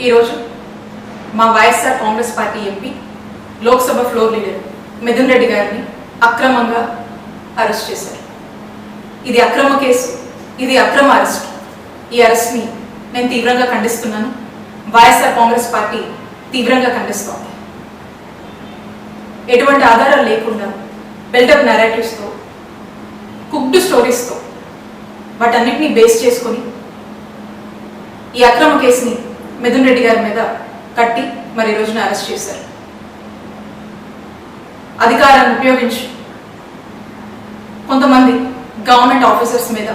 ఈరోజు మా YSR Congress party MP Lok Sabha floor leader Mithun Reddy గారిని అక్రమంగా అరెస్ట్ చేశారు. ఇది అక్రమ కేసు, ఇది అక్రమ అరెస్ట్. ఈ అరెస్ట్ని నేను తీవ్రంగా ఖండిస్తున్నాను. వైఎస్ఆర్ కాంగ్రెస్ పార్టీ తీవ్రంగా ఖండిస్తోంది. ఎటువంటి ఆధారాలు లేకుండా బిల్డప్ నెరేటివ్స్తో, కుక్డ్ స్టోరీస్తో వాటన్నిటిని బేస్ చేసుకొని ఈ అక్రమ కేసుని మిథున్ రెడ్డి గారి మీద కట్టి మరి ఈ రోజున అరెస్ట్ చేశారు. అధికారాన్ని ఉపయోగించి కొంతమంది గవర్నమెంట్ ఆఫీసర్స్ మీద,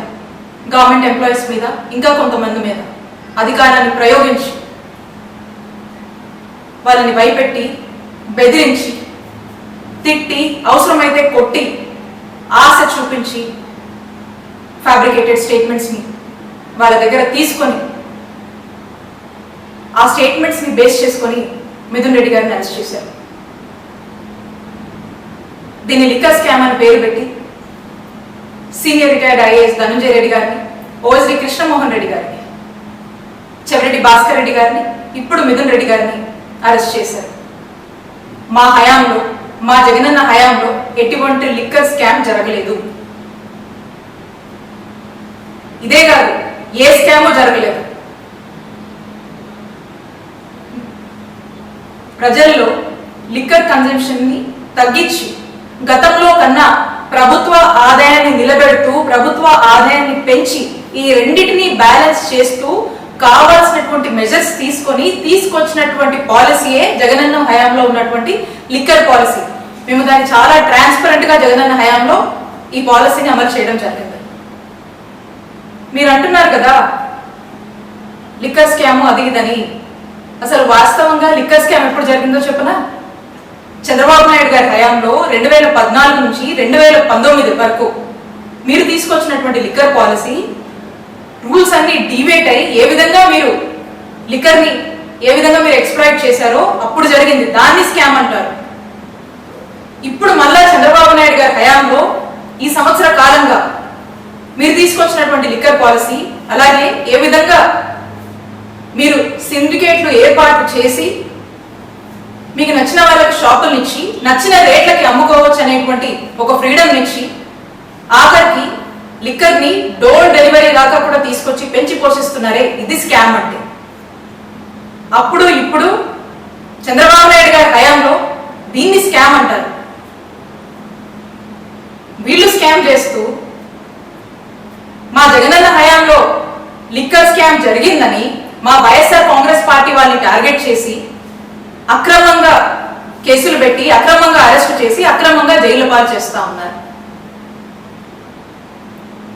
గవర్నమెంట్ ఎంప్లాయీస్ మీద, ఇంకా కొంతమంది మీద అధికారాన్ని ప్రయోగించి వాళ్ళని భయపెట్టి, బెదిరించి, తిట్టి, అవసరమైతే కొట్టి, ఆశ చూపించి ఫ్యాబ్రికేటెడ్ స్టేట్మెంట్స్ని వాళ్ళ దగ్గర తీసుకొని ఆ స్టేట్మెంట్స్ని బేస్ చేసుకొని మిథున్ రెడ్డి గారిని అరెస్ట్ చేశారు. దీన్ని లిక్కర్ స్కామ్ అని పేరు పెట్టి senior retired IAS Dhananjaya Reddy గారిని, ఓఎస్డి కృష్ణమోహన్ రెడ్డి గారిని, చెవిరెడ్డి భాస్కర్ రెడ్డి గారిని, ఇప్పుడు మిథున్ రెడ్డి గారిని అరెస్ట్ చేశారు. మా హయాంలో, మా జగనన్న హయాంలో ఎటువంటి లిక్కర్ స్కామ్ జరగలేదు. ఇదే కాదు, ఏ స్కామో జరగలేదు. ప్రజల్లో లిక్కర్ కన్జంప్షన్ని తగ్గించి గతంలో కన్నా ప్రభుత్వ ఆదాయాన్ని నిలబెడుతూ, ప్రభుత్వ ఆదాయాన్ని పెంచి ఈ రెండింటినీ బ్యాలెన్స్ చేస్తూ కావాల్సినటువంటి మెజర్స్ తీసుకొచ్చినటువంటి పాలసీయే జగనన్న హయాంలో ఉన్నటువంటి లిక్కర్ పాలసీ. మేము దాన్ని చాలా ట్రాన్స్పరెంట్ గా జగనన్న హయాంలో ఈ పాలసీని అమలు చేయడం జరిగింది. మీరు అంటున్నారు కదా లిక్కర్ స్కామ్ అది ఇదని. అసలు వాస్తవంగా లిక్కర్ స్కామ్ ఎప్పుడు జరిగిందో చెప్పనా? చంద్రబాబు నాయుడు గారి హయాంలో 2014 నుంచి 2019 వరకు మీరు తీసుకొచ్చినటువంటి లిక్కర్ పాలసీ రూల్స్ అన్ని డివేట్ అయ్యి ఏ విధంగా మీరు లిక్కర్ని ఏ విధంగా మీరు ఎక్స్ప్లాయిట్ చేశారో అప్పుడు జరిగింది. దాన్ని స్కామ్ అంటారు. ఇప్పుడు మళ్ళా చంద్రబాబు నాయుడు గారి హయాంలో ఈ సంవత్సర కాలంగా మీరు తీసుకొచ్చినటువంటి లిక్కర్ పాలసీ, అలాగే ఏ విధంగా మీరు సిండికేట్లు ఏర్పాటు చేసి మీకు నచ్చిన వాళ్ళకి షాపులు ఇచ్చి నచ్చిన రేట్లకి అమ్ముకోవచ్చు అనేటువంటి ఒక ఫ్రీడమ్ ఇచ్చి ఆఖరికి లిక్కర్ని డోర్ డెలివరీ దాకా కూడా తీసుకొచ్చి పెంచి పోషిస్తున్నారే, ఇది స్కామ్ అంటే. అప్పుడు ఇప్పుడు చంద్రబాబు నాయుడు గారి హయాంలో దీన్ని స్కామ్ అంటారు. వీళ్ళు స్కామ్ చేస్తూ మా జగనన్న హయాంలో లిక్కర్ స్కామ్ జరిగిందని మా వైఎస్ఆర్ కాంగ్రెస్ పార్టీ వాళ్ళని టార్గెట్ చేసి అక్రమంగా కేసులు పెట్టి, అక్రమంగా అరెస్టు చేసి, అక్రమంగా జైలు పాలు చేస్తా ఉన్నారు.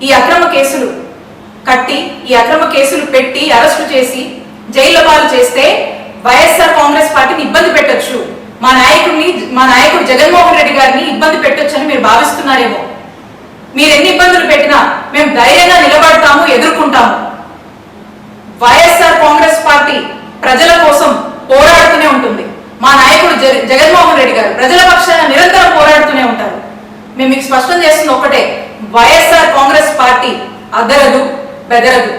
ఈ అక్రమ కేసులు కట్టి, ఈ అక్రమ కేసులు పెట్టి అరెస్టు చేసి జైలు పాలు చేస్తే వైఎస్ఆర్ కాంగ్రెస్ పార్టీని ఇబ్బంది పెట్టొచ్చు, మా నాయకుడు జగన్మోహన్ రెడ్డి గారిని ఇబ్బంది పెట్టొచ్చు అని మీరు భావిస్తున్నారేమో. మీరు ఎన్ని ఇబ్బందులు పెట్టినా మేము ధైర్యంగా నిలబడతాము, ఎదుర్కొంటాము. వైఎస్ఆర్ కాంగ్రెస్ పార్టీ ప్రజల కోసం పోరాడుతూనే ఉంటుంది. మా నాయకుడు జగన్మోహన్ రెడ్డి గారు ప్రజల పక్షాన నిరంతరం పోరాడుతూనే ఉంటారు. మేము మీకు స్పష్టం చేస్తున్న ఒకటే, వైఎస్ఆర్ కాంగ్రెస్ పార్టీ అదరదు, బెదరదు.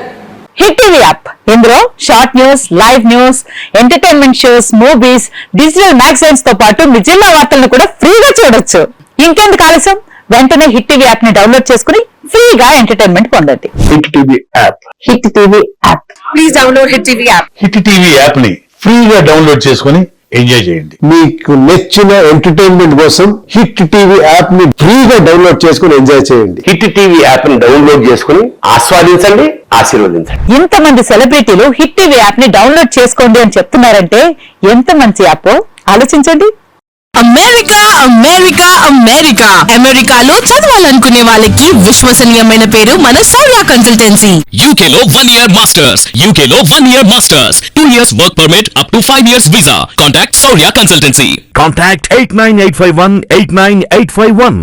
హిట్ టీవీ యాప్, ఇందులో short news, live news, entertainment shows, movies, digital magazines తో పాటు మీ జిల్లా వార్తలను కూడా ఫ్రీగా చూడొచ్చు. ఇంకెందుకు ఆలస్యం, వెంటనే హిట్ టీవీ యాప్ ని డౌన్లోడ్ చేసుకుని ఫ్రీగా ఎంటర్టైన్మెంట్ పొందండి. Hit TV app. Hit TV app. Please download hit TV app. Hit TV app ని ఫ్రీగా డౌన్లోడ్ చేసుకుని ఎంజాయ్ చేయండి. మీకు నచ్చిన ఎంటర్టైన్మెంట్ కోసం హిట్ టీవీ యాప్ ని ఫ్రీగా డౌన్లోడ్ చేసుకుని ఎంజాయ్ చేయండి. హిట్ టీవీ యాప్ ని డౌన్లోడ్ చేసుకుని ఆస్వాదించండి, ఆశీర్వదించండి. ఇంతమంది సెలబ్రిటీలు హిట్ టీవీ యాప్ ని డౌన్లోడ్ చేసుకోండి అని చెప్తున్నారంటే ఎంత మంచి యాప్ ఆలోచించండి. అమెరికా అమెరికా అమెరికా అమెరికాలో చదవాలనుకునే వాళ్ళకి విశ్వసనీయమైన పేరు మన సౌర్య కన్సల్టెన్సీ. UK లో 1 year masters, UK లో 1 year masters, 2 years work permit up to 5 years visa. Contact Saurya Consultancy. Contact 89851 89851.